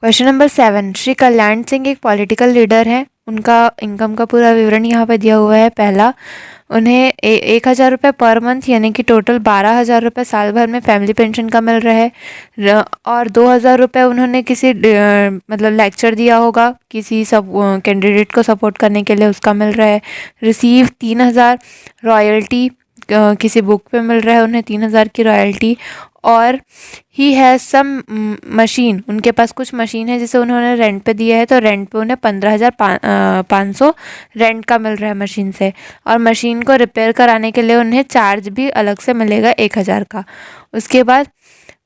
Question number 7, Shri Kalyan Singh एक political leader हैं। उनका इनकम का पूरा विवरण यहाँ पे दिया हुआ है। पहला, उन्हें 1,000 रुपये पर मंथ यानी कि टोटल 12,000 रुपये साल भर में फैमिली पेंशन का मिल रहा है। और 2,000 रुपये उन्होंने किसी मतलब लेक्चर दिया होगा किसी सब कैंडिडेट को सपोर्ट करने के लिए, उसका मिल रहा है। रिसीव 3,000 रॉयल्टी, किसी बुक पे मिल रहा है उन्हें 3,000 की रॉयल्टी। और ही हैज़ सम मशीन, उनके पास कुछ मशीन है जिसे उन्होंने रेंट पे दिया है, तो रेंट पे उन्हें 15,500 रेंट का मिल रहा है मशीन से। और मशीन को रिपेयर कराने के लिए उन्हें चार्ज भी अलग से मिलेगा 1,000 का। उसके बाद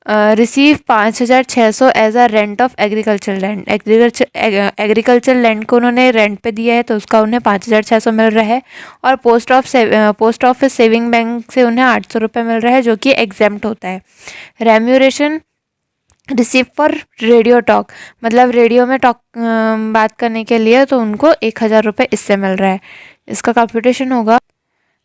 receive 5,600 as a rent of agriculture land, agriculture land को उन्होंने रेंट पे दिया है तो उसका उन्हें 5,600 मिल रहा है। और पोस्ट ऑफिस सेविंग बैंक से उन्हें 800 रुपये मिल रहा है जो कि एग्जेम्प्ट होता है। रेम्यूरेशन रिसीव फॉर रेडियो टॉक, मतलब रेडियो में बात करने के लिए, तो उनको 1,000 रुपये इससे मिल रहा है। इसका कंप्यूटेशन होगा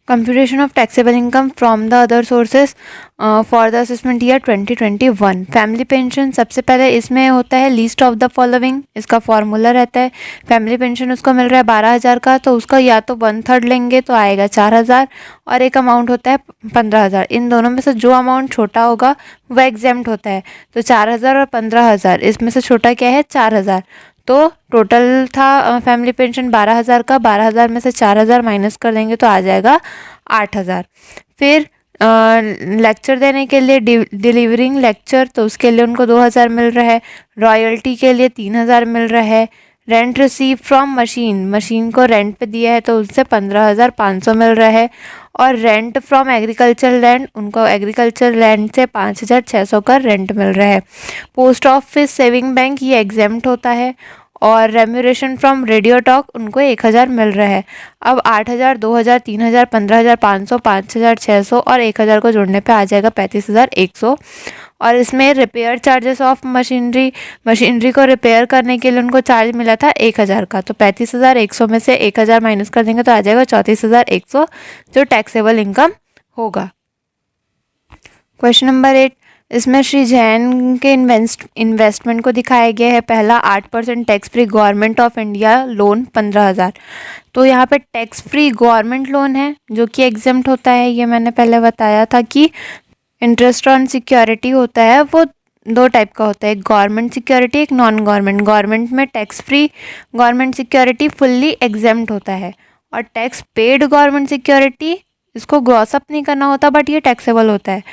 computation of taxable income from the other sources for the assessment year 2021। Family pension सबसे पहले इसमें होता है लीस्ट ऑफ द फॉलोइंग, इसका फॉर्मूला रहता है। फैमिली पेंशन उसको मिल रहा है 12,000 का, तो उसका या तो 1/3 लेंगे तो आएगा 4,000, और एक अमाउंट होता है 15,000। इन दोनों में से जो अमाउंट छोटा होगा वह एग्जेम्प्ट होता है। तो 4,000 और 15,000, इसमें से छोटा क्या है? 4,000। तो टोटल था फैमिली पेंशन 12,000 का, 12,000 में से 4,000 माइनस कर देंगे तो आ जाएगा 8,000। फिर लेक्चर देने के लिए डिलीवरिंग लेक्चर, तो उसके लिए उनको 2,000 मिल रहा है। रॉयल्टी के लिए 3,000 मिल रहा है। Rent receive from machine, machine को रेंट पे दिया है तो उससे 15,500 मिल रहा है। और रेंट फ्रॉम एग्रीकल्चर लैंड, उनको एग्रीकल्चर लैंड से 5,600 का रेंट मिल रहा है। पोस्ट ऑफिस सेविंग बैंक ये एग्जेम्प्ट होता है। और रेम्यूरेशन फ्रॉम रेडियो टॉक उनको 1,000 मिल रहा है। अब 8,000, 2,000, 3,000, 15,500, 5,600 और 1,000 को जोड़ने पे आ जाएगा 35,100। और इसमें रिपेयर चार्जेस ऑफ मशीनरी को रिपेयर करने के लिए उनको चार्ज मिला था 1,000 का, तो 35,100 में से 1,000 माइनस कर देंगे तो आ जाएगा 34,100 जो टैक्सेबल इनकम होगा। क्वेश्चन नंबर 8, इसमें श्री जैन के इन्वेस्टमेंट को दिखाया गया है। पहला, 8% tax free government of India loan 15,000। तो यहाँ पे टैक्स फ्री गवर्नमेंट लोन है जो कि एग्जेम्प्ट होता है। ये मैंने पहले बताया था कि इंटरेस्ट ऑन सिक्योरिटी होता है वो 2 टाइप का होता है, एक गवर्नमेंट सिक्योरिटी, एक नॉन गवर्नमेंट। गवर्नमेंट में tax free government security fully exempt होता है। और टैक्स पेड गवर्नमेंट सिक्योरिटी, इसको ग्रॉस अप नहीं करना होता बट ये टैक्सेबल होता है।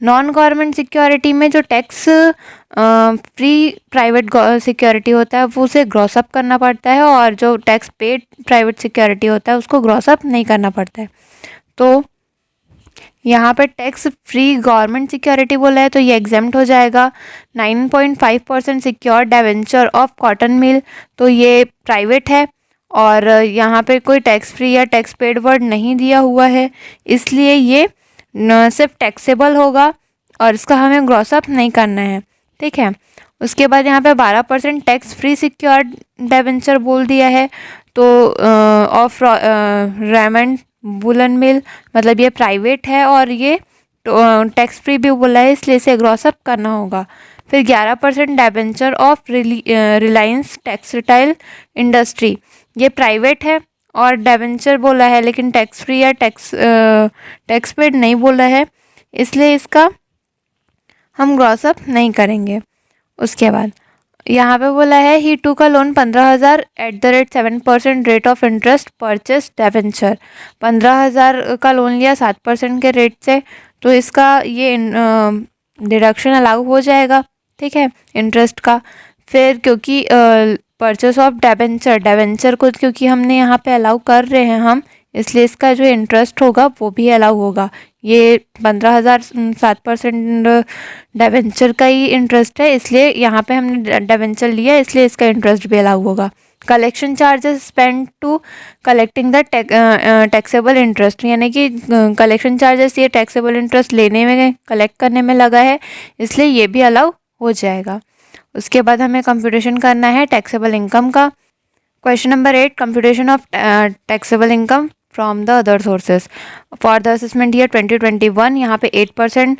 नॉन गवर्नमेंट सिक्योरिटी में जो टैक्स फ्री प्राइवेट सिक्योरिटी होता है वो उसे ग्रॉस अप करना पड़ता है, और जो टैक्स पेड प्राइवेट सिक्योरिटी होता है उसको ग्रॉस अप नहीं करना पड़ता है। तो यहाँ पे टैक्स फ्री गवर्नमेंट सिक्योरिटी बोला है तो ये एग्जेम्प्ट हो जाएगा। 9.5% secure debenture of cotton mill, तो ये प्राइवेट है और यहाँ पे कोई टैक्स फ्री या टैक्स पेड वर्ड नहीं दिया हुआ है, इसलिए ये न सिर्फ टैक्सेबल होगा और इसका हमें ग्रॉस अप नहीं करना है। ठीक है। उसके बाद यहाँ पे 12% टैक्स फ्री सिक्योर डिवेंचर बोल दिया है, तो ऑफ रेमंड वुलन मिल, मतलब ये प्राइवेट है और ये टैक्स फ्री भी बोला है इसलिए इसे ग्रॉस अप करना होगा। फिर 11% debenture of Reliance textile industry, ये प्राइवेट है और डिबेंचर बोला है लेकिन टैक्स फ्री या टैक्स पेड नहीं बोला है, इसलिए इसका हम ग्रॉस अप नहीं करेंगे। उसके बाद यहाँ पे बोला है ही टू का loan 15,000 @7% rate of interest purchase debenture. 15,000 का लोन लिया 7% के रेट से, तो इसका ये डिडक्शन अलाउ हो जाएगा। ठीक है, इंटरेस्ट का। फिर क्योंकि परचेस ऑफ डिबेंचर को क्योंकि हमने यहाँ पे अलाउ कर रहे हैं हम, इसलिए इसका जो इंटरेस्ट होगा वो भी अलाउ होगा। ये 15,000 7% डिबेंचर का ही इंटरेस्ट है, इसलिए यहाँ पे हमने डिबेंचर लिया इसलिए इसका इंटरेस्ट भी अलाउ होगा। Collection charges spend to collecting the taxable interest, यानी कि कलेक्शन चार्जेस ये टैक्सेबल इंटरेस्ट लेने में कलेक्ट करने में लगा है, इसलिए ये भी अलाउ हो जाएगा। उसके बाद हमें कंप्यूटेशन करना है टैक्सेबल इनकम का। Question number 8, computation of taxable income from the other sources. For the assessment year 2021 यहाँ पे 8%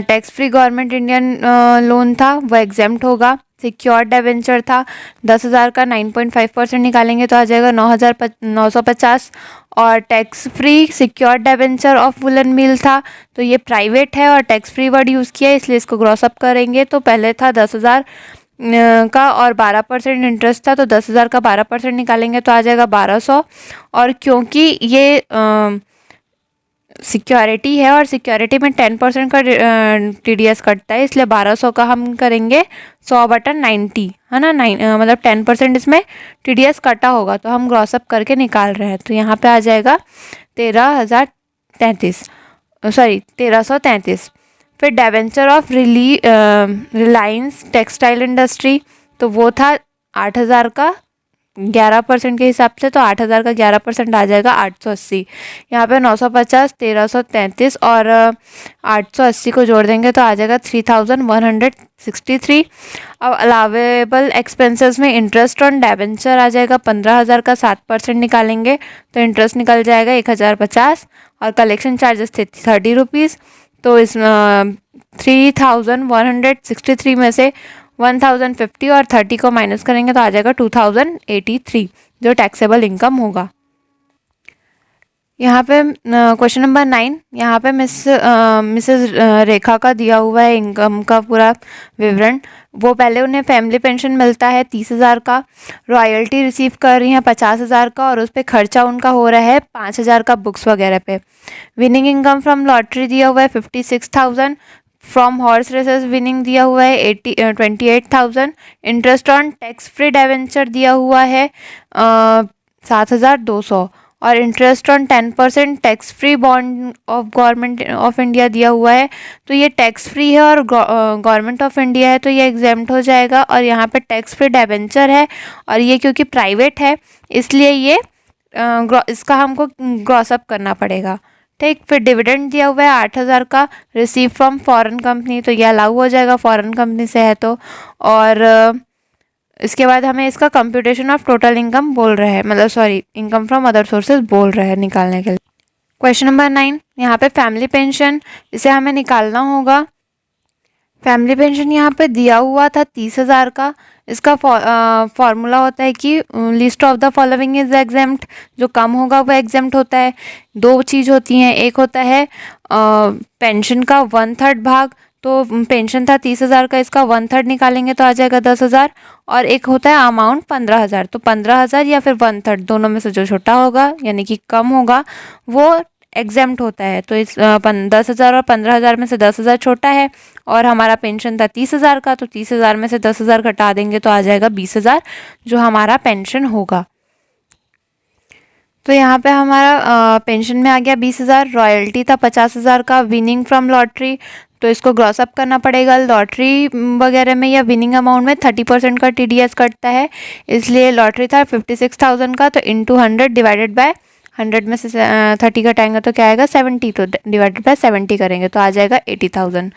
tax free government Indian loan था, वह एग्जेम्प्ट होगा। सिक्योर्ड डिबेंचर था 10,000 का, 9.5% निकालेंगे तो आ जाएगा 9,950। और tax free secured debenture of woollen mill था, तो ये प्राइवेट है और टैक्स फ्री वर्ड यूज़ किया है, इसलिए इसको ग्रॉस अप करेंगे। तो पहले था 10,000 का और 12% इंटरेस्ट था, तो 10,000 का 12% निकालेंगे तो आ जाएगा 1,200। और क्योंकि ये सिक्योरिटी है और सिक्योरिटी में 10% का TDS कटता है, इसलिए 1,200 का हम करेंगे 100/90, है ना। मतलब 10% इसमें TDS कटा होगा, तो हम ग्रॉसअप करके निकाल रहे हैं। तो यहाँ पे आ जाएगा 13,33। फिर debenture of Reliance textile industry, तो वो था 8,000 का 11% के हिसाब से, तो 8,000 का 11% आ जाएगा 880। यहाँ पे 950, 1,333 और 880 को जोड़ देंगे तो आ जाएगा 3,163। अब अलावेबल एक्सपेंसेस में इंटरेस्ट ऑन डिबेंचर आ जाएगा 15,000 का 7% निकालेंगे तो इंटरेस्ट निकल जाएगा 1,050 और कलेक्शन चार्जेस थे 30 रुपीज़। तो इस 3,163 में से 1,050 और 30 को माइनस करेंगे तो आ जाएगा 2,083 जो टैक्सेबल इनकम होगा। यहाँ पे क्वेश्चन नंबर 9, यहाँ पे मिसेस रेखा का दिया हुआ है इनकम का पूरा विवरण। वो पहले उन्हें फैमिली पेंशन मिलता है 30,000 का, रॉयल्टी रिसीव कर रही हैं 50,000 का और उस पर खर्चा उनका हो रहा है 5,000 का बुक्स वगैरह पे। विनिंग इनकम फ्रॉम लॉटरी दिया हुआ है 56,000, फ्रॉम हॉर्स रेसेस विनिंग दिया हुआ है 28,000, interest on tax free debenture दिया हुआ है 7,200 और interest on 10% tax free bond of government of India दिया हुआ है। तो ये टैक्स फ्री है और गवर्नमेंट ऑफ इंडिया है तो ये एग्जेम्प्ट हो जाएगा। और यहाँ पे टैक्स फ्री डिबेंचर है और ये क्योंकि प्राइवेट है इसलिए ये इसका हमको ग्रॉसअप करना पड़ेगा। ठीक, फिर डिविडेंड दिया हुआ है 8,000 का, रिसीव फ्रॉम फॉरेन कंपनी, तो ये अलाउ हो जाएगा फॉरेन कंपनी से है तो। और इसके बाद हमें इसका कंप्यूटेशन ऑफ टोटल इनकम बोल रहे हैं, मतलब sorry income from other sources बोल रहे हैं निकालने के लिए। क्वेश्चन नंबर 9, यहाँ पे फैमिली पेंशन, इसे हमें निकालना होगा। फैमिली पेंशन यहाँ पे दिया हुआ था 30,000 का। इसका फॉर्मूला होता है कि list of the following is exempt, जो कम होगा वो एग्जेम्प्ट होता है। दो चीज़ होती हैं, एक होता है पेंशन का 1/3 भाग, तो पेंशन था 30,000 का, इसका 1/3 निकालेंगे तो आ जाएगा 10,000। और एक होता है अमाउंट 15,000, तो 15,000 या फिर 1/3 दोनों में से जो छोटा होगा यानी कि कम होगा वो एग्जेम्प्ट होता है। तो इस 10,000 और 15,000 में से 10,000 छोटा है और हमारा पेंशन था 30,000 का, तो 30,000 में से 10,000 घटा देंगे तो आ जाएगा 20,000 जो हमारा पेंशन होगा। तो यहाँ पे हमारा पेंशन में आ गया 20,000, रॉयल्टी था 50,000 का, विनिंग फ्रॉम लॉटरी, तो इसको ग्रॉस अप करना पड़ेगा। लॉटरी वगैरह में या विनिंग अमाउंट में 30% का TDS कटता है, इसलिए लॉटरी था 56,000 का, तो इंटू 100 डिवाइडेड बाय 100 में से 30 घटाएंगे तो क्या आएगा 70, तो डिवाइडेड बाय 70 करेंगे तो आ जाएगा 80,000।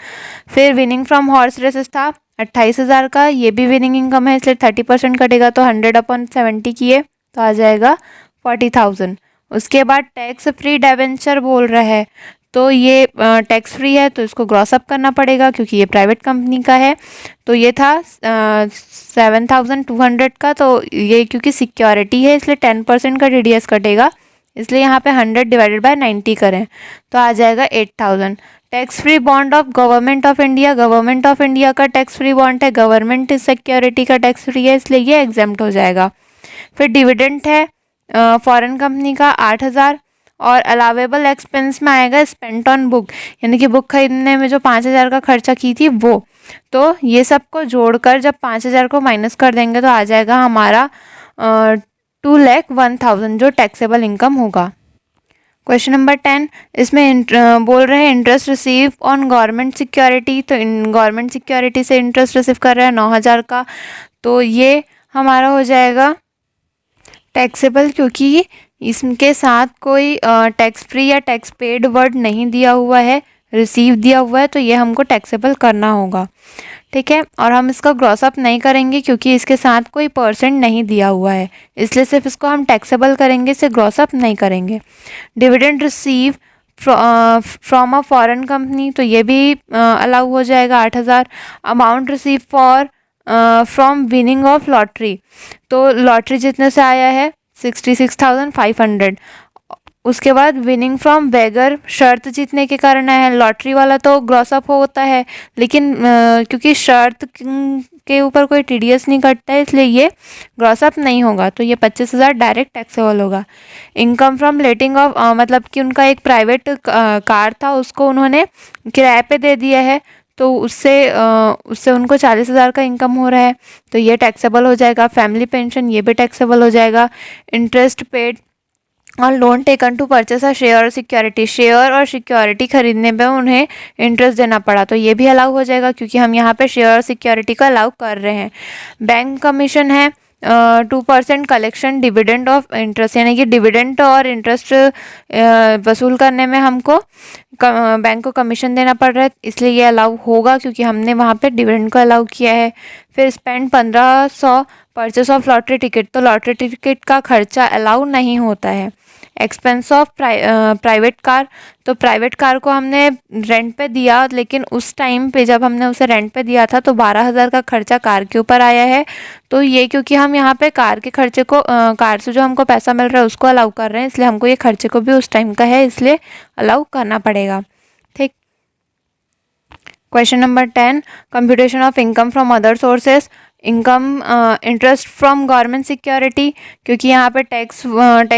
फिर विनिंग फ्रॉम हॉर्स रेसेस था 28,000 का, ये भी विनिंग इनकम है इसलिए 30% कटेगा तो 100/70 किए तो आ जाएगा 40,000। उसके बाद टैक्स फ्री डिबेंचर बोल रहा है, तो ये टैक्स फ्री है तो इसको ग्रॉस अप करना पड़ेगा क्योंकि ये प्राइवेट कंपनी का है। तो ये था 7,200 का, तो ये क्योंकि सिक्योरिटी है इसलिए 10% का TDS कटेगा, इसलिए यहाँ पे 100 डिवाइडेड बाय 90 करें तो आ जाएगा 8,000। Tax free bond of government of India, government of India का टैक्स फ्री बॉन्ड है, गवर्नमेंट सिक्योरिटी का टैक्स फ्री है इसलिए ये एग्जेम्प्ट हो जाएगा। फिर डिविडेंड है फॉरेन कंपनी का 8,000 और अलावेबल एक्सपेंस में आएगा स्पेंट ऑन बुक, यानी कि बुक खरीदने में जो 5,000 का खर्चा की थी वो। तो ये सब को जोड़कर जब 5,000 को माइनस कर देंगे तो आ जाएगा हमारा 2,01,000 जो टैक्सेबल इनकम होगा। क्वेश्चन नंबर 10, इसमें बोल रहे हैं interest receive on government security, तो गवर्नमेंट सिक्योरिटी से इंटरेस्ट रिसीव कर रहे हैं 9,000 का, तो ये हमारा हो जाएगा टैक्सेबल क्योंकि इसके साथ कोई टैक्स फ्री या टैक्स पेड वर्ड नहीं दिया हुआ है, रिसीव दिया हुआ है, तो ये हमको टैक्सेबल करना होगा। ठीक है। और हम इसका ग्रॉस अप नहीं करेंगे क्योंकि इसके साथ कोई परसेंट नहीं दिया हुआ है, इसलिए सिर्फ इसको हम टैक्सेबल करेंगे, इसे ग्रॉस अप नहीं करेंगे। Dividend receive from a foreign company, तो ये भी अलाउ हो जाएगा 8,000। Amount receive for from winning of lottery, तो लॉटरी जितने से आया है 66,500। उसके बाद विनिंग फ्रॉम बेगर, शर्त जीतने के कारण आया है। लॉटरी वाला तो ग्रॉस अप होता है, लेकिन क्योंकि शर्त के ऊपर कोई टीडीएस नहीं कटता है, इसलिए ये ग्रॉस अप नहीं होगा, तो ये 25,000 डायरेक्ट टैक्सेबल होगा। इनकम फ्रॉम लेटिंग ऑफ, मतलब कि उनका एक प्राइवेट कार था, उसको उन्होंने किराए पे दे दिया है, तो उससे उनको 40,000 का इनकम हो रहा है, तो ये टैक्सेबल हो जाएगा। फैमिली पेंशन, ये भी टैक्सेबल हो जाएगा। इंटरेस्ट पेड और loan taken to purchase a share और सिक्योरिटी, शेयर और सिक्योरिटी खरीदने पे उन्हें इंटरेस्ट देना पड़ा, तो ये भी अलाउ हो जाएगा क्योंकि हम यहाँ पे शेयर और सिक्योरिटी को अलाउ कर रहे हैं। बैंक कमीशन है 2% कलेक्शन डिविडेंड ऑफ इंटरेस्ट, यानी कि डिविडेंड और इंटरेस्ट वसूल करने में हमको बैंक को कमीशन देना पड़ रहा है, इसलिए ये अलाउ होगा क्योंकि हमने वहाँ पे डिविडेंड को अलाउ किया है। फिर spend 1,500 purchase of lottery ticket, तो लॉटरी टिकट का खर्चा अलाउ नहीं होता है। एक्सपेंस ऑफ प्राइवेट कार, तो प्राइवेट कार को हमने रेंट पे दिया, लेकिन उस टाइम पे जब हमने उसे रेंट पे दिया था तो 12,000 का खर्चा कार के ऊपर आया है, तो ये क्योंकि हम यहाँ पे कार के खर्चे को कार से जो हमको पैसा मिल रहा है उसको अलाउ कर रहे हैं, इसलिए हमको ये खर्चे को भी उस टाइम का है, इसलिए अलाउ करना पड़ेगा। ठीक। Question number 10, computation of income from other sources. Income interest from government security, क्योंकि यहाँ पे टैक्स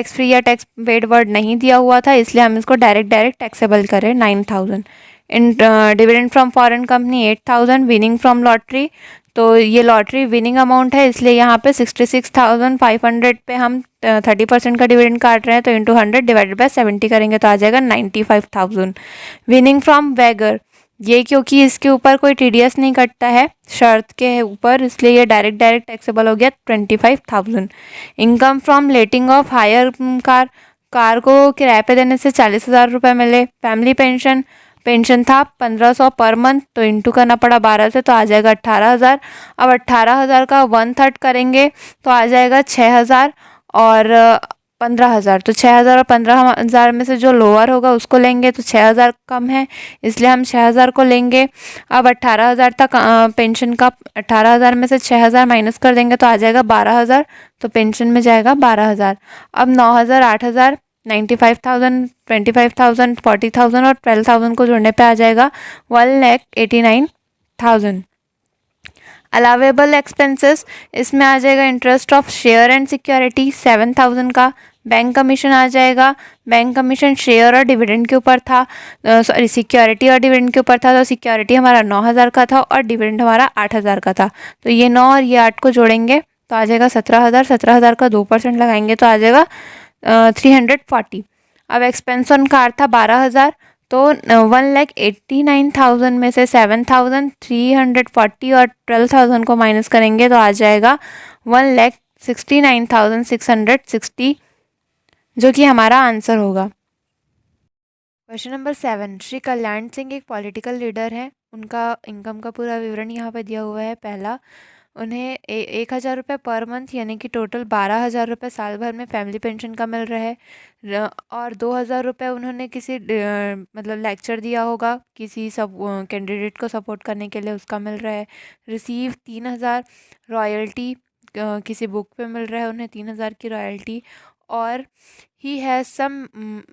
फ्री या टैक्स पेड वर्ड नहीं दिया हुआ था, इसलिए हम इसको डायरेक्ट टैक्सेबल करें 9,000। In dividend from foreign company 8,000। Winning from lottery, तो ये लॉटरी विनिंग अमाउंट है, इसलिए यहाँ पे 66,500 पे हम 30% का डिविडेंड काट रहे हैं, तो इंटू 100 डिवाइडेड बाय 70 करेंगे तो आ जाएगा 95,000। विनिंग फ्रॉम बेगर, ये क्योंकि इसके ऊपर कोई टीडीएस नहीं कटता है शर्त के ऊपर, इसलिए ये डायरेक्ट टैक्सेबल हो गया 25,000। Income from letting of hire car, car को किराए पे देने से 40,000 रुपये मिले। फैमिली पेंशन था 1,500 पर मंथ, तो इंटू करना पड़ा 12 से, तो आ जाएगा 18,000। अब 18,000 का 1/3 करेंगे तो आ जाएगा 6,000 और 15,000, तो 6,000 और 15,000 में से जो लोअर होगा उसको लेंगे, तो 6,000 कम है, इसलिए हम 6,000 को लेंगे। अब 18,000 तक पेंशन का 18,000 में से 6,000 माइनस कर देंगे तो आ जाएगा 12,000, तो पेंशन में जाएगा 12,000। अब 9,000, 8,000, 95,000, 25,000, 40,000 और 12,000 को जोड़ने पे आ जाएगा 1,89,000। अलावेबल एक्सपेंसेस, इसमें आ जाएगा interest of share and security 7,000 का। बैंक कमीशन आ जाएगा, बैंक कमीशन शेयर और डिविडेंड के ऊपर था, सॉरी सिक्योरिटी और डिविडेंड के ऊपर था, तो सिक्योरिटी हमारा 9,000 का था और डिविडेंड हमारा 8,000 का था, तो ये 9 और ये 8 को जोड़ेंगे तो आ जाएगा 17,000। 17,000 का 2% लगाएंगे तो आ जाएगा 340। अब एक्सपेंस ऑन कार था 12,000, तो 1,89,000 में से 7,340 और 12,000 को माइनस करेंगे तो आ जाएगा 1,69,660, जो कि हमारा आंसर होगा। क्वेश्चन नंबर 7, श्री कल्याण सिंह एक पॉलिटिकल लीडर हैं, उनका इनकम का पूरा विवरण यहाँ पे दिया हुआ है। पहला, उन्हें 1,000 रुपये पर मंथ यानी कि टोटल 12,000 रुपये साल भर में फैमिली पेंशन का मिल रहा है, और 2,000 रुपये उन्होंने किसी मतलब लेक्चर दिया होगा किसी सब कैंडिडेट को सपोर्ट करने के लिए, उसका मिल रहा है। रिसीव 3,000 रॉयल्टी, किसी बुक पे मिल रहा है उन्हें 3,000 की रॉयल्टी। और ही हैज़ सम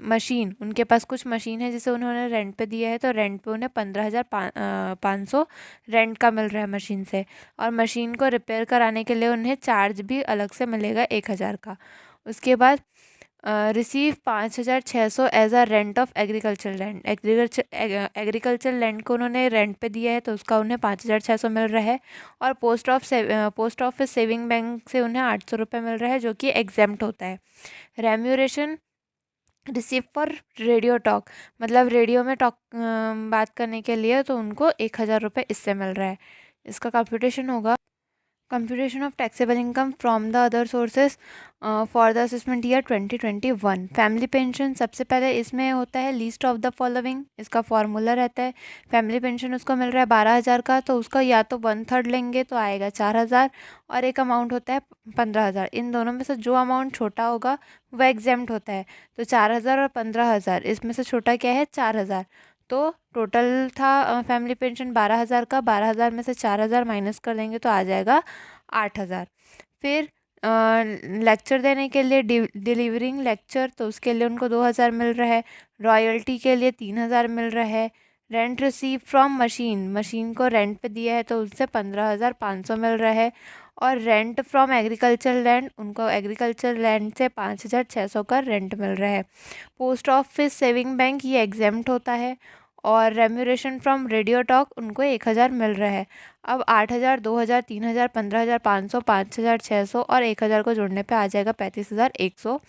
मशीन, उनके पास कुछ मशीन है जिसे उन्होंने रेंट पे दिया है, तो रेंट पे उन्हें 15,500 रेंट का मिल रहा है मशीन से, और मशीन को रिपेयर कराने के लिए उन्हें चार्ज भी अलग से मिलेगा 1,000 का। उसके बाद receive 5,600 as a rent of agriculture land, agriculture land को उन्होंने रेंट पे दिया है, तो उसका उन्हें 5,600 मिल रहा है। और पोस्ट ऑफिस सेविंग बैंक से उन्हें 800 रुपये मिल रहा है, जो कि एग्जेम्प्ट होता है। रेम्यूरेशन रिसीव फॉर रेडियो टॉक, मतलब रेडियो में बात करने के लिए, तो उनको 1,000 रुपये इससे मिल रहा है। इसका कंप्यूटेशन होगा Computation of taxable income from the other sources for the assessment year 2021। Family pension सबसे पहले इसमें होता है लीस्ट ऑफ द फॉलोइंग, इसका फॉर्मूला रहता है। फैमिली पेंशन उसको मिल रहा है 12,000 का, तो उसका या तो 1/3 लेंगे तो आएगा 4,000, और एक अमाउंट होता है 15,000। इन दोनों में से जो अमाउंट छोटा होगा वह एग्जेम्प्ट होता है। तो 4,000 और 15,000, इसमें से छोटा क्या है? 4,000। तो टोटल था फैमिली पेंशन 12,000 का, 12,000 में से 4,000 माइनस कर देंगे तो आ जाएगा 8,000। फिर लेक्चर देने के लिए डिलीवरिंग लेक्चर, तो उसके लिए उनको 2,000 मिल रहा है। रॉयल्टी के लिए 3,000 मिल रहा है। Rent receive from machine, machine को रेंट पे दिया है तो उससे 15,500 मिल रहा है। और रेंट फ्रॉम एग्रीकल्चर लैंड, उनको एग्रीकल्चर लैंड से 5,600 का रेंट मिल रहा है। पोस्ट ऑफिस सेविंग बैंक ये एग्जेम्प्ट होता है। और रेम्यूरेशन फ्रॉम रेडियो टॉक उनको 1,000 मिल रहा है। अब 8,000, 2,000, 3,000, 15,500, 5,600 और 1,000 को जोड़ने पे आ जाएगा 35,100।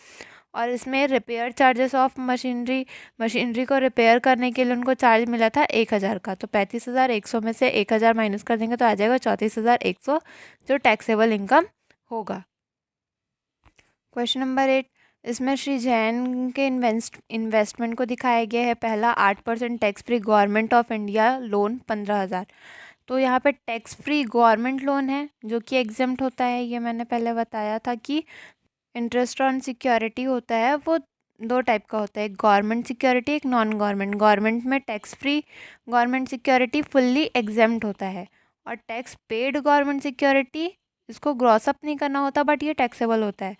और इसमें repair charges of machinery, machinery को रिपेयर करने के लिए उनको चार्ज मिला था 1,000 का, तो 35,100 में से 1,000 माइनस कर देंगे तो आ जाएगा 34,100, जो टैक्सेबल इनकम होगा। क्वेश्चन नंबर 8, इसमें श्री जैन के इन्वेस्टमेंट को दिखाया गया है। पहला 8% tax free government of India loan 15,000। तो यहाँ पे टैक्स फ्री गवर्नमेंट लोन है जो कि एग्जेम्प्ट होता है। ये मैंने पहले बताया था कि इंटरेस्ट ऑन सिक्योरिटी होता है वो 2 टाइप का होता है, एक गवर्नमेंट सिक्योरिटी, एक नॉन गवर्नमेंट। गवर्नमेंट में tax free government security fully exempt होता है, और टैक्स पेड गवर्नमेंट सिक्योरिटी इसको ग्रॉस अप नहीं करना होता बट ये टैक्सेबल होता है।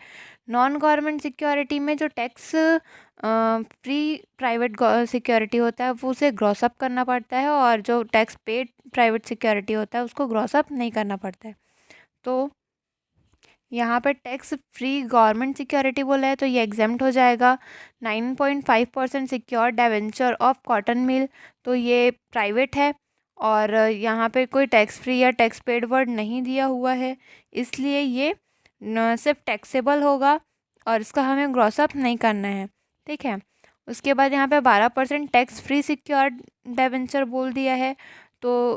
नॉन गवर्नमेंट सिक्योरिटी में जो टैक्स फ्री प्राइवेट सिक्योरिटी होता है वो उसे ग्रॉस अप करना पड़ता है, और जो टैक्स पेड प्राइवेट सिक्योरिटी होता है उसको ग्रॉस अप नहीं करना पड़ता है। तो यहाँ पे टैक्स फ्री गवर्नमेंट सिक्योरिटी बोला है तो ये एग्जेम्प्ट हो जाएगा। 9.5% secure debenture of cotton mill, तो ये प्राइवेट है और यहाँ पे कोई टैक्स फ्री या टैक्स पेड वर्ड नहीं दिया हुआ है, इसलिए ये सिर्फ टैक्सेबल होगा और इसका हमें ग्रॉस अप नहीं करना है। ठीक है, उसके बाद यहाँ पे 12% टैक्स फ्री सिक्योर डिवेंचर बोल दिया है, तो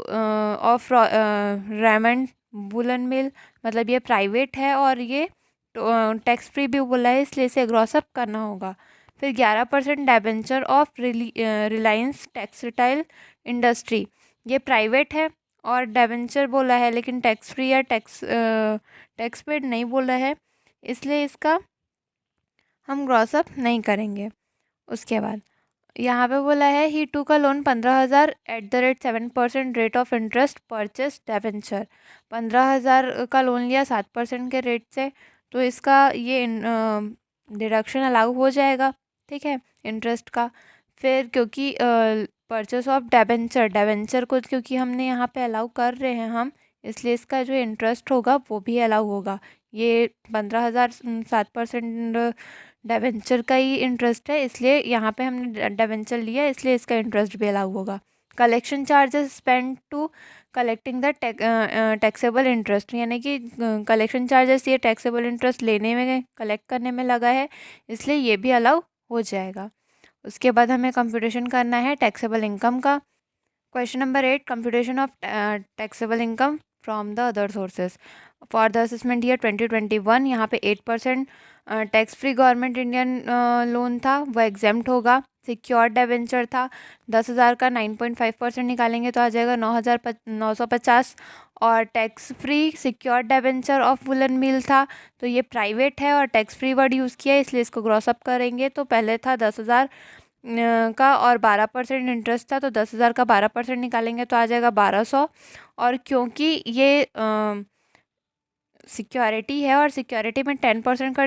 ऑफ रेमंड वुलन मिल, मतलब ये प्राइवेट है और ये टैक्स फ्री भी बोला है इसलिए इसे ग्रॉस अप करना होगा। फिर 11% debenture of Reliance textile industry, ये प्राइवेट है और डिबेंचर बोला है लेकिन टैक्स फ्री या टैक्स पेड नहीं बोला है, इसलिए इसका हम ग्रॉस अप नहीं करेंगे। उसके बाद यहाँ पे बोला है ही टू का loan 15,000 @7% rate of interest purchase debenture. 15,000 का लोन लिया 7% के रेट से, तो इसका ये डिडक्शन अलाउ हो जाएगा। ठीक है, इंटरेस्ट का। फिर क्योंकि परचेस ऑफ डिबेंचर, डिबेंचर को क्योंकि हमने यहाँ पे अलाउ कर रहे हैं हम, इसलिए इसका जो इंटरेस्ट होगा वो भी अलाउ होगा। ये 15,000 7% डिबेंचर का ही इंटरेस्ट है, इसलिए यहाँ पे हमने डिबेंचर लिया इसलिए इसका इंटरेस्ट भी अलाउ होगा। Collection charges spend to collecting the taxable interest, यानी कि कलेक्शन चार्जेस ये टैक्सेबल इंटरेस्ट लेने में, कलेक्ट करने में लगा है, इसलिए ये भी अलाउ हो जाएगा। उसके बाद हमें कंप्यूटेशन करना है टैक्सेबल इनकम का। Question number 8, computation of taxable income from the other sources for the assessment year 2021। यहाँ पे 8% tax free government Indian loan था वो एग्जेम्प्ट होगा। सिक्योर डिबेंचर था 10,000 का, 9.5% निकालेंगे तो आ जाएगा 9,950। और tax free secure debenture of woollen mill था, तो ये प्राइवेट है और टैक्स फ्री वर्ड यूज़ किया है इसलिए इसको ग्रॉस अप करेंगे। तो पहले था 10,000 का और 12% इंटरेस्ट था, तो 10,000 का 12% निकालेंगे तो आ जाएगा 1,200। और क्योंकि ये सिक्योरिटी है और सिक्योरिटी में 10% का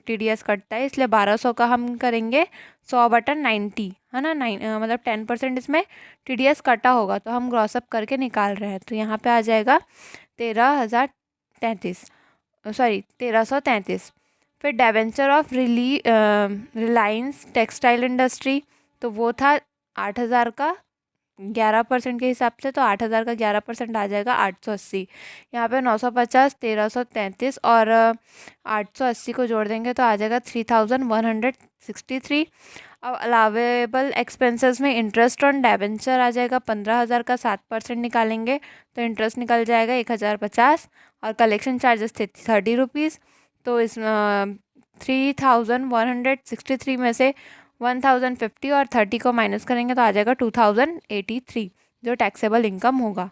TDS कटता है, इसलिए 1,200 का हम करेंगे 100/90, है ना। मतलब 10% इसमें TDS कटा होगा तो हम ग्रॉस अप करके निकाल रहे हैं, तो यहाँ पे आ जाएगा 1,333। फिर debenture of Reliance textile industry, तो वो था 8,000 का 11% के हिसाब से, तो 8,000 का 11% आ जाएगा 880। यहाँ पे 950, 1,333 और 880 को जोड़ देंगे तो आ जाएगा 3,163। अब अलावेबल एक्सपेंसेस में इंटरेस्ट ऑन डिबेंचर आ जाएगा 15,000 का 7% निकालेंगे तो इंटरेस्ट निकल जाएगा 1,050 और कलेक्शन चार्जेस थे 30 रुपीज़। तो इस 3,163 में से 1,050 और 30 को माइनस करेंगे तो आ जाएगा 2,083 जो टैक्सेबल इनकम होगा।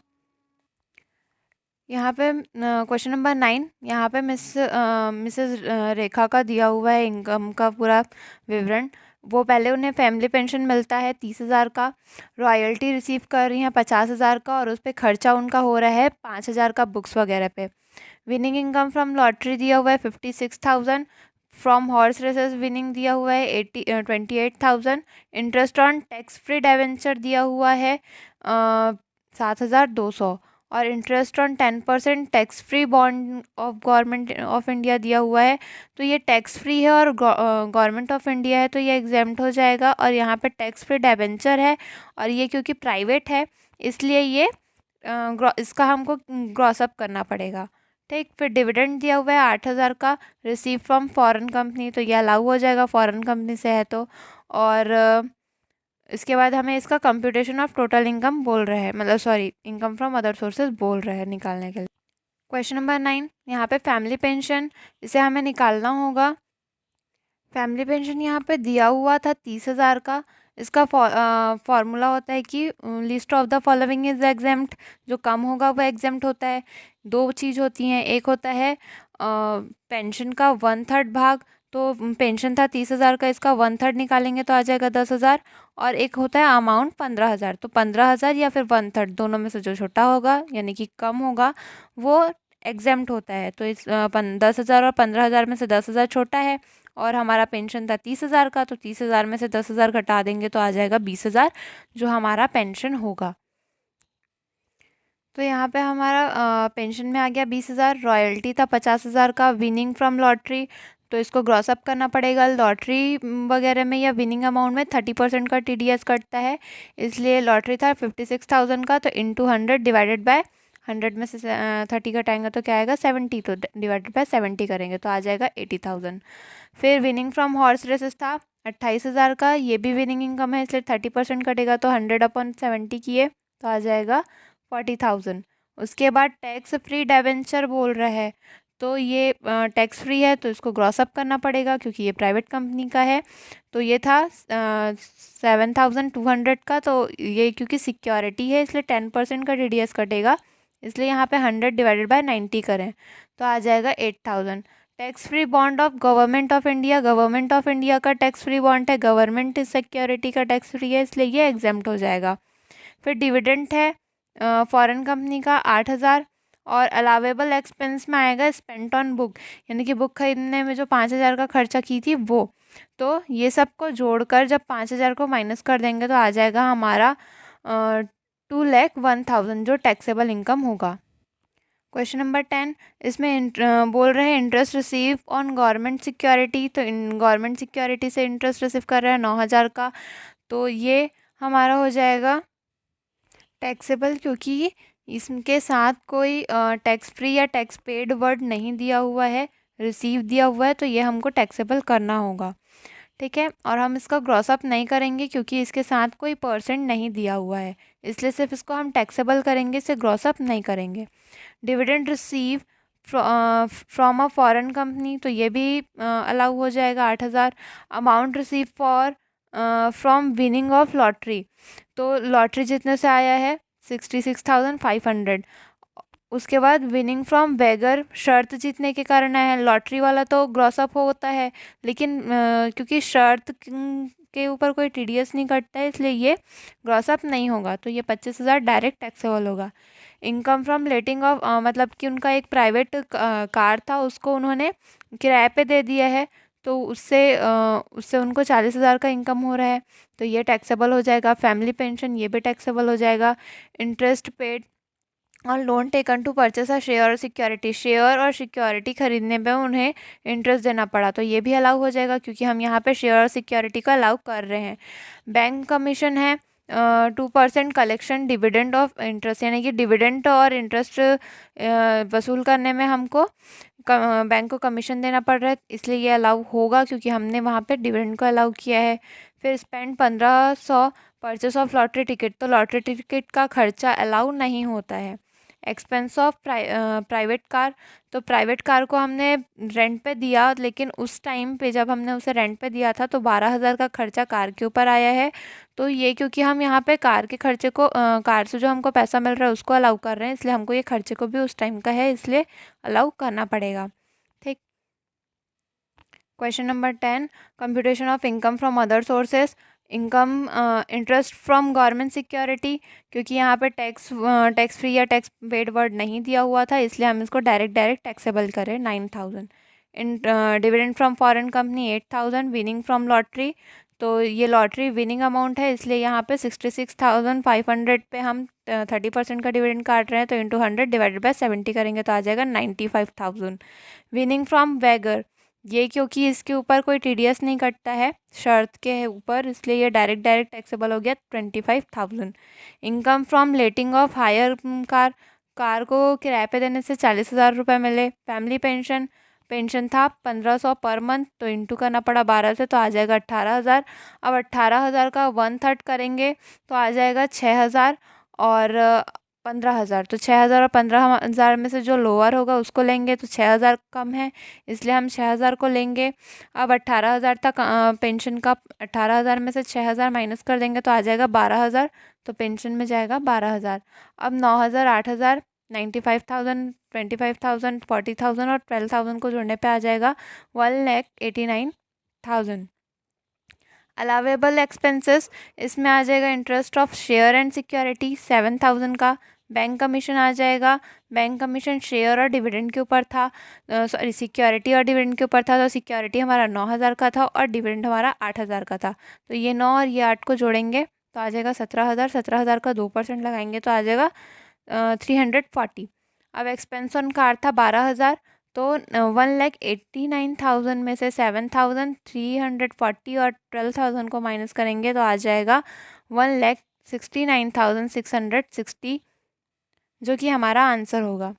यहाँ पे क्वेश्चन नंबर 9, यहाँ पे मिसेस रेखा का दिया हुआ है इनकम का पूरा विवरण। वो पहले उन्हें फैमिली पेंशन मिलता है 30,000 का, रॉयल्टी रिसीव कर रही हैं 50,000 का और उस पर खर्चा उनका हो रहा है 5,000 का बुक्स वगैरह पे। विनिंग इनकम फ्रॉम लॉटरी दिया हुआ है 56,000, फ्रॉम हॉर्स रेसेस विनिंग दिया हुआ है 28,000, interest on tax free debenture दिया हुआ है 7,200 और interest on 10% tax free bond of government of India दिया हुआ है। तो ये टैक्स फ्री है और गवर्नमेंट ऑफ इंडिया है तो ये एग्जेम्प्ट हो जाएगा। और यहाँ पे टैक्स फ्री डिबेंचर है और ये क्योंकि प्राइवेट है इसलिए ये इसका हमको ग्रॉस अप करना पड़ेगा। ठीक, फिर डिविडेंड दिया हुआ है 8,000 का, रिसीव फ्रॉम फॉरेन कंपनी तो ये अलाउ हो जाएगा, फॉरेन कंपनी से है तो। और इसके बाद हमें इसका कंप्यूटेशन ऑफ टोटल इनकम बोल रहे हैं, मतलब sorry income from other sources बोल रहे हैं निकालने के लिए। क्वेश्चन नंबर 9, यहाँ पे फैमिली पेंशन, इसे हमें निकालना होगा। फैमिली पेंशन यहाँ पे दिया हुआ था 30,000 का। इसका फॉर्मूला होता है कि list of the following is exempt, जो कम होगा वो एग्जेम्प्ट होता है। दो चीज़ होती हैं, एक होता है पेंशन का 1/3 भाग, तो पेंशन था 30,000 का, इसका 1/3 निकालेंगे तो आ जाएगा 10,000। और एक होता है अमाउंट 15,000, तो 15,000 या फिर 1/3 दोनों में से जो छोटा होगा यानी कि कम होगा वो एग्जेम्प्ट होता है। तो इस 10,000 और 15,000 में से 10,000 छोटा है और हमारा पेंशन था 30,000 का, तो 30,000 में से 10,000 घटा देंगे तो आ जाएगा 20,000 जो हमारा पेंशन होगा। तो यहाँ पे हमारा पेंशन में आ गया 20,000, रॉयल्टी था 50,000 का, विनिंग फ्रॉम लॉटरी तो इसको ग्रॉस अप करना पड़ेगा। लॉटरी वगैरह में या विनिंग अमाउंट में 30% का TDS कटता है, इसलिए लॉटरी था 56,000 का, तो इंटू 100 डिवाइडेड बाय 100 में से 30 घटाएंगे तो क्या आएगा 70, तो डिवाइडेड बाय 70 करेंगे तो आ जाएगा 80,000। फिर विनिंग फ्रॉम हॉर्स रेसेस था 28,000 का, ये भी विनिंग इनकम है इसलिए 30% कटेगा तो 100/70 किए तो आ जाएगा 40,000। उसके बाद टैक्स फ्री डिबेंचर बोल रहा है, तो ये टैक्स फ्री है तो इसको ग्रॉस अप करना पड़ेगा क्योंकि ये प्राइवेट कंपनी का है। तो ये था 7,200 का, तो ये क्योंकि सिक्योरिटी है इसलिए 10% का TDS कटेगा, इसलिए यहाँ पे 100 डिवाइडेड बाय 90 करें तो आ जाएगा 8,000। Tax free bond of government of India, government of India का टैक्स फ्री बॉन्ड है, गवर्नमेंट सिक्योरिटी का टैक्स फ्री है इसलिए ये एग्जेम्प्ट हो जाएगा। फिर डिविडेंड है फॉरेन कंपनी का 8,000 और अलावेबल एक्सपेंस में आएगा स्पेंट ऑन बुक, यानी कि बुक खरीदने में जो 5,000 का खर्चा की थी वो। तो ये सब को जोड़कर जब 5,000 को माइनस कर देंगे तो आ जाएगा हमारा 2,01,000 जो टैक्सेबल इनकम होगा। क्वेश्चन नंबर 10, इसमें बोल रहे हैं interest receive on government security, तो गवर्नमेंट सिक्योरिटी से इंटरेस्ट रिसीव कर रहे हैं 9,000 का, तो ये हमारा हो जाएगा टैक्सेबल क्योंकि इसके साथ कोई टैक्स फ्री या टैक्स पेड वर्ड नहीं दिया हुआ है, रिसीव दिया हुआ है, तो ये हमको टैक्सेबल करना होगा। ठीक है, और हम इसका ग्रॉस अप नहीं करेंगे क्योंकि इसके साथ कोई परसेंट नहीं दिया हुआ है, इसलिए सिर्फ इसको हम टैक्सेबल करेंगे, इसे ग्रॉस अप नहीं करेंगे। Dividend receive from a foreign company, तो ये भी अलाउ हो जाएगा 8,000। Amount receive for from winning of lottery, तो लॉटरी जितने से आया है 66,500। उसके बाद विनिंग फ्रॉम बेगर, शर्त जीतने के कारण आया है, लॉटरी वाला तो ग्रॉस अप होता है लेकिन क्योंकि शर्त के ऊपर कोई TDS नहीं कटता है इसलिए ये ग्रॉस अप नहीं होगा, तो ये 25,000 डायरेक्ट टैक्सेबल होगा। इनकम फ्रॉम लेटिंग ऑफ, मतलब कि उनका एक प्राइवेट कार था उसको उन्होंने किराए पे दे दिया है, तो उससे उनको 40,000 का इनकम हो रहा है, तो ये टैक्सेबल हो जाएगा। फैमिली पेंशन ये भी टैक्सेबल हो जाएगा। इंटरेस्ट पेड और loan taken to purchase a share और सिक्योरिटी, शेयर और सिक्योरिटी खरीदने पे उन्हें इंटरेस्ट देना पड़ा, तो ये भी अलाउ हो जाएगा क्योंकि हम यहाँ पे शेयर और सिक्योरिटी को अलाउ कर रहे हैं। बैंक कमीशन है 2% कलेक्शन डिविडेंड ऑफ इंटरेस्ट, यानी कि डिविडेंड और इंटरेस्ट वसूल करने में हमको बैंक को कमीशन देना पड़ रहा है, इसलिए ये अलाउ होगा क्योंकि हमने वहाँ पे डिविडेंड को अलाउ किया है। फिर spend 1500 purchase of lottery ticket, तो लॉटरी टिकट का खर्चा अलाउ नहीं होता है। एक्सपेंस ऑफ प्राइवेट कार, तो प्राइवेट कार को हमने रेंट पे दिया, लेकिन उस टाइम पे जब हमने उसे रेंट पे दिया था तो 12,000 का खर्चा कार के ऊपर आया है। तो ये क्योंकि हम यहाँ पे कार के खर्चे को कार से जो हमको पैसा मिल रहा है उसको अलाउ कर रहे हैं, इसलिए हमको ये खर्चे को भी उस टाइम का है, इसलिए अलाउ करना पड़ेगा। ठीक। Question number 10, computation of income from other sources. Income interest from government security, क्योंकि यहाँ पे टैक्स फ्री या टैक्स पेड वर्ड नहीं दिया हुआ था, इसलिए हम इसको डायरेक्ट टैक्सेबल करें 9,000। In dividend from foreign company 8,000। Winning from lottery, तो ये लॉटरी विनिंग अमाउंट है, इसलिए यहाँ पे 66,500 पे हम 30% का डिविडेंड काट रहे हैं, तो इंटू 100 डिवाइडेड बाय 70 करेंगे तो आ जाएगा 95,000। विनिंग फ्रॉम वैगर, ये क्योंकि इसके ऊपर कोई टीडीएस नहीं कटता है शर्त के ऊपर, इसलिए ये डायरेक्ट टैक्सेबल हो गया 25,000। Income from letting of hire car, car को किराए पे देने से 40,000 रुपये मिले। फैमिली पेंशन, पेंशन था 1500 पर मंथ, तो इंटू करना पड़ा 12 से, तो आ जाएगा 18,000। अब 18,000 का 1/3 करेंगे तो आ जाएगा 6,000 और 15,000, तो 6,000 और 15,000 में से जो लोअर होगा उसको लेंगे, तो 6,000 कम है, इसलिए हम 6,000 को लेंगे। अब 18,000 तक पेंशन का 18,000 में से 6,000 माइनस कर देंगे तो आ जाएगा 12,000, तो पेंशन में जाएगा 12,000। अब 9,000, 8,000, 95,000, 25,000, 40,000 और 12,000 को जोड़ने पे आ जाएगा 1,89,000। अलावेबल एक्सपेंसेस, इसमें आ जाएगा interest of share and security 7,000 का। बैंक कमीशन आ जाएगा, बैंक कमीशन शेयर और डिविडेंड के ऊपर था, सॉरी सिक्योरिटी और डिविडेंड के ऊपर था, तो सिक्योरिटी हमारा 9,000 का था और डिविडेंड हमारा 8,000 का था, तो ये 9 और ये 8 को जोड़ेंगे तो आ जाएगा 17,000। 17,000 का 2% लगाएंगे तो आ जाएगा 340। अब एक्सपेंस ऑन कार था 12,000, तो 1,89,000 में से 7,340 और 12,000 को माइनस करेंगे तो आ जाएगा 1,69,660, जो कि हमारा आंसर होगा।